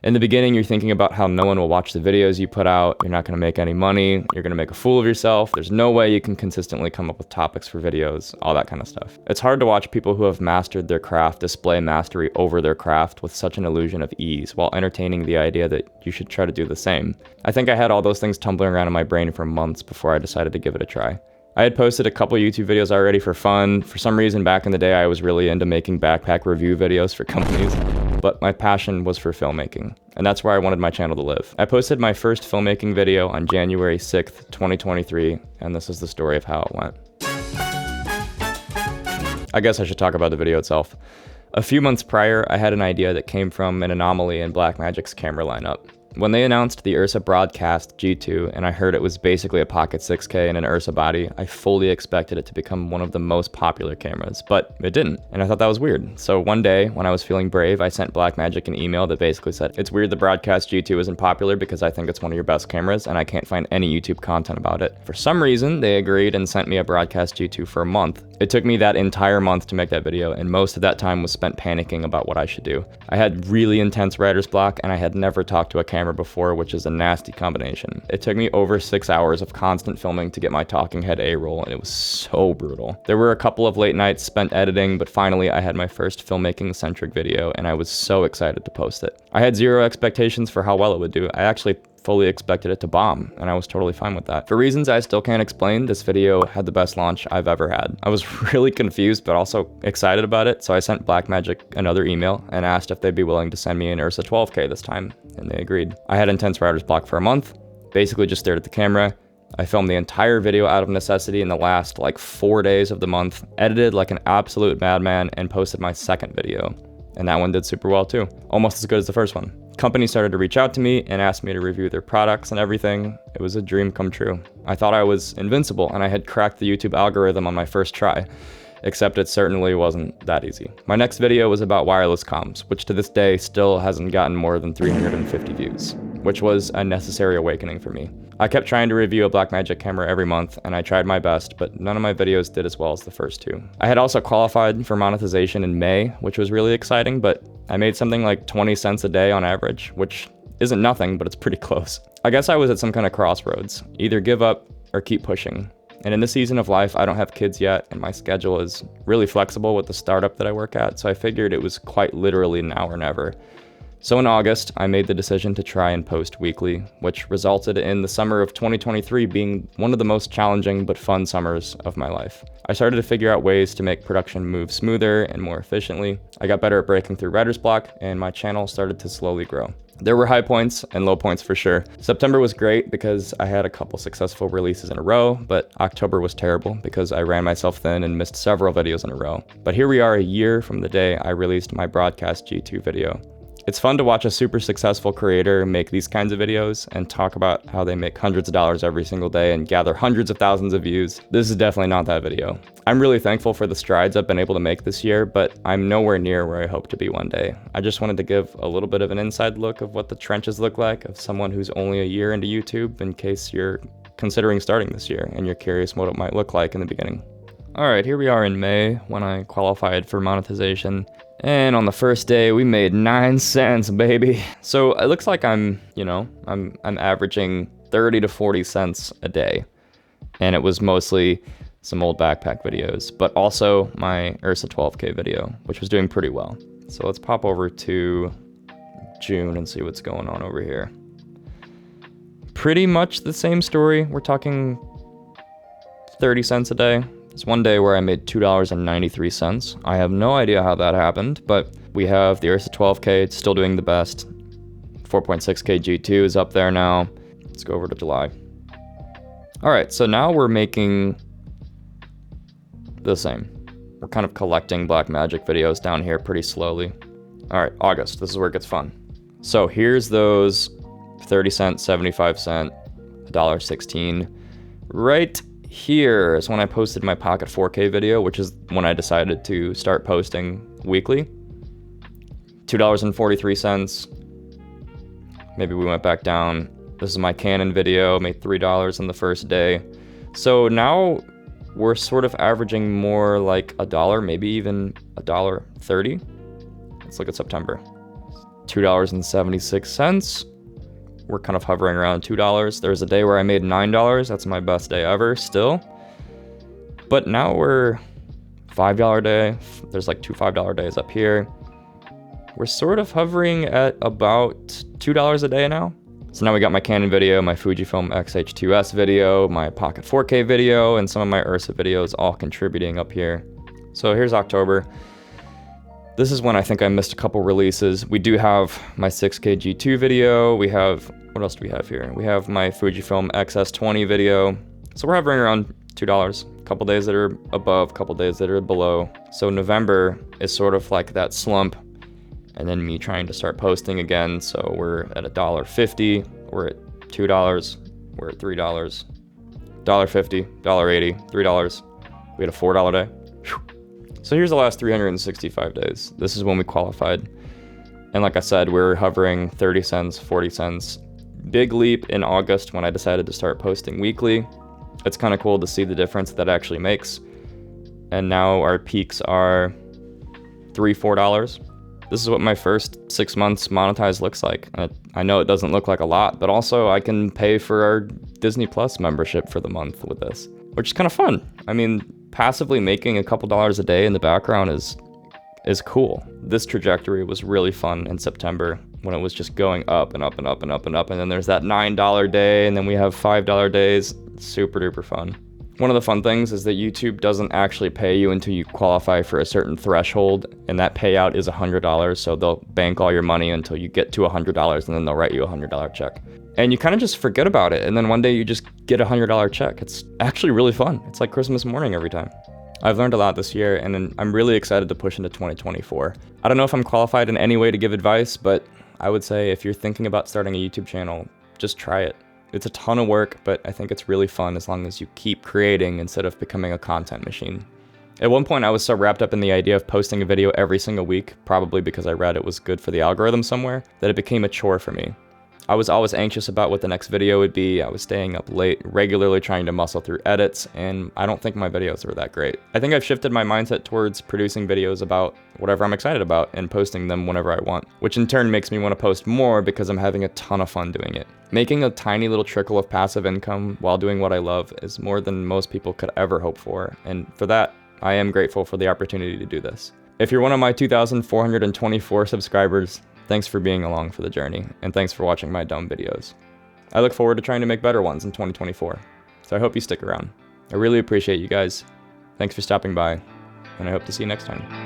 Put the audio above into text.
In the beginning, you're thinking about how no one will watch the videos you put out, you're not gonna make any money, you're gonna make a fool of yourself, there's no way you can consistently come up with topics for videos, all that kind of stuff. It's hard to watch people who have mastered their craft display mastery over their craft with such an illusion of ease, while entertaining the idea that you should try to do the same. I think I had all those things tumbling around in my brain for months before I decided to give it a try. I had posted a couple YouTube videos already for fun. For some reason back in the day, I was really into making backpack review videos for companies. But my passion was for filmmaking, and that's where I wanted my channel to live. I posted my first filmmaking video on January 6th, 2023, and this is the story of how it went. I guess I should talk about the video itself. A few months prior, I had an idea that came from an anomaly in Blackmagic's camera lineup. When they announced the Ursa Broadcast G2 and I heard it was basically a Pocket 6K and an Ursa body, I fully expected it to become one of the most popular cameras, but it didn't, and I thought that was weird. So one day, when I was feeling brave, I sent Blackmagic an email that basically said, "It's weird the Broadcast G2 isn't popular because I think it's one of your best cameras and I can't find any YouTube content about it." For some reason, they agreed and sent me a Broadcast G2 for a month. It took me that entire month to make that video, and most of that time was spent panicking about what I should do. I had really intense writer's block, and I had never talked to a camera before, which is a nasty combination. It took me over 6 hours of constant filming to get my talking head A-roll, and it was so brutal. There were a couple of late nights spent editing, but finally I had my first filmmaking-centric video, and I was so excited to post it. I had zero expectations for how well it would do. I actually fully expected it to bomb, and I was totally fine with that. For reasons I still can't explain, this video had the best launch I've ever had. I was really confused, but also excited about it, so I sent Blackmagic another email and asked if they'd be willing to send me an Ursa 12K this time, and they agreed. I had intense writer's block for a month, basically just stared at the camera. I filmed the entire video out of necessity in the last 4 days of the month, edited like an absolute madman, and posted my second video. And that one did super well too, almost as good as the first one. Companies started to reach out to me and ask me to review their products and everything. It was a dream come true. I thought I was invincible and I had cracked the YouTube algorithm on my first try, except it certainly wasn't that easy. My next video was about wireless comms, which to this day still hasn't gotten more than 350 views, which was a necessary awakening for me. I kept trying to review a Blackmagic camera every month, and I tried my best, but none of my videos did as well as the first two. I had also qualified for monetization in May, which was really exciting, but I made something like 20 cents a day on average, which isn't nothing, but it's pretty close. I guess I was at some kind of crossroads, either give up or keep pushing. And in this season of life, I don't have kids yet, and my schedule is really flexible with the startup that I work at, so I figured it was quite literally now or never. So in August, I made the decision to try and post weekly, which resulted in the summer of 2023 being one of the most challenging but fun summers of my life. I started to figure out ways to make production move smoother and more efficiently. I got better at breaking through writer's block, and my channel started to slowly grow. There were high points and low points for sure. September was great because I had a couple successful releases in a row, but October was terrible because I ran myself thin and missed several videos in a row. But here we are a year from the day I released my Broadcast G2 video. It's fun to watch a super successful creator make these kinds of videos and talk about how they make hundreds of dollars every single day and gather hundreds of thousands of views. This is definitely not that video. I'm really thankful for the strides I've been able to make this year, but I'm nowhere near where I hope to be one day. I just wanted to give a little bit of an inside look of what the trenches look like of someone who's only a year into YouTube, in case you're considering starting this year and you're curious what it might look like in the beginning. All right, here we are in May when I qualified for monetization. And on the first day, we made 9 cents, baby. So it looks like I'm averaging 30 to 40 cents a day. And it was mostly some old backpack videos, but also my Ursa 12K video, which was doing pretty well. So let's pop over to June and see what's going on over here. Pretty much the same story. We're talking 30 cents a day. There's one day where I made $2.93. I have no idea how that happened, but we have the Ursa 12K, it's still doing the best. 4.6K G2 is up there now. Let's go over to July. All right, so now we're making the same. We're kind of collecting Blackmagic videos down here pretty slowly. All right, August, this is where it gets fun. So here's those 30 cent, 75 cent, $1.16. Right here is when I posted my Pocket 4K video, which is when I decided to start posting weekly. $2.43. Maybe we went back down. This is my Canon video, made $3 on the first day. So now we're sort of averaging more like $1, maybe even $1.30. Let's look at September. $2.76. We're kind of hovering around $2. There's a day where I made $9. That's my best day ever still. But now we're $5 day. There's like 2 $5 days up here. We're sort of hovering at about $2 a day now. So now we got my Canon video, my Fujifilm X-H2S video, my Pocket 4K video, and some of my Ursa videos all contributing up here. So here's October. This is when I think I missed a couple releases. We do have my 6K G2 video. We have, what else do we have here? We have my Fujifilm XS20 video. So we're hovering around $2. A couple days that are above, a couple days that are below. So November is sort of like that slump, and then me trying to start posting again. So we're at $1.50, we're at $2, we're at $3, $1.50, $1.80, $3. We had a $4 day. Whew. So here's the last 365 days. This is when we qualified. And like I said, we're hovering 30 cents, 40 cents. Big leap in August when I decided to start posting weekly. It's kind of cool to see the difference that actually makes. And now our peaks are $3, $4. This is what my first 6 months monetized looks like. I know it doesn't look like a lot, but also I can pay for our Disney Plus membership for the month with this, which is kind of fun. I mean, passively making a couple dollars a day in the background is cool. This trajectory was really fun in September when it was just going up and up and up and up and up. And then there's that $9 day, and then we have $5 days. Super duper fun. One of the fun things is that YouTube doesn't actually pay you until you qualify for a certain threshold, and that payout is $100. So they'll bank all your money until you get to $100, and then they'll write you a $100 check. And you kind of just forget about it, and then one day you just get a $100 check. It's actually really fun. It's like Christmas morning every time. I've learned a lot this year, and I'm really excited to push into 2024. I don't know if I'm qualified in any way to give advice, but I would say if you're thinking about starting a YouTube channel, just try it. It's a ton of work, but I think it's really fun as long as you keep creating instead of becoming a content machine. At one point, I was so wrapped up in the idea of posting a video every single week, probably because I read it was good for the algorithm somewhere, that it became a chore for me. I was always anxious about what the next video would be. I was staying up late, regularly trying to muscle through edits, and I don't think my videos were that great. I think I've shifted my mindset towards producing videos about whatever I'm excited about and posting them whenever I want, which in turn makes me want to post more because I'm having a ton of fun doing it. Making a tiny little trickle of passive income while doing what I love is more than most people could ever hope for, and for that, I am grateful for the opportunity to do this. If you're one of my 2,424 subscribers, thanks for being along for the journey, and thanks for watching my dumb videos. I look forward to trying to make better ones in 2024, so I hope you stick around. I really appreciate you guys. Thanks for stopping by, and I hope to see you next time.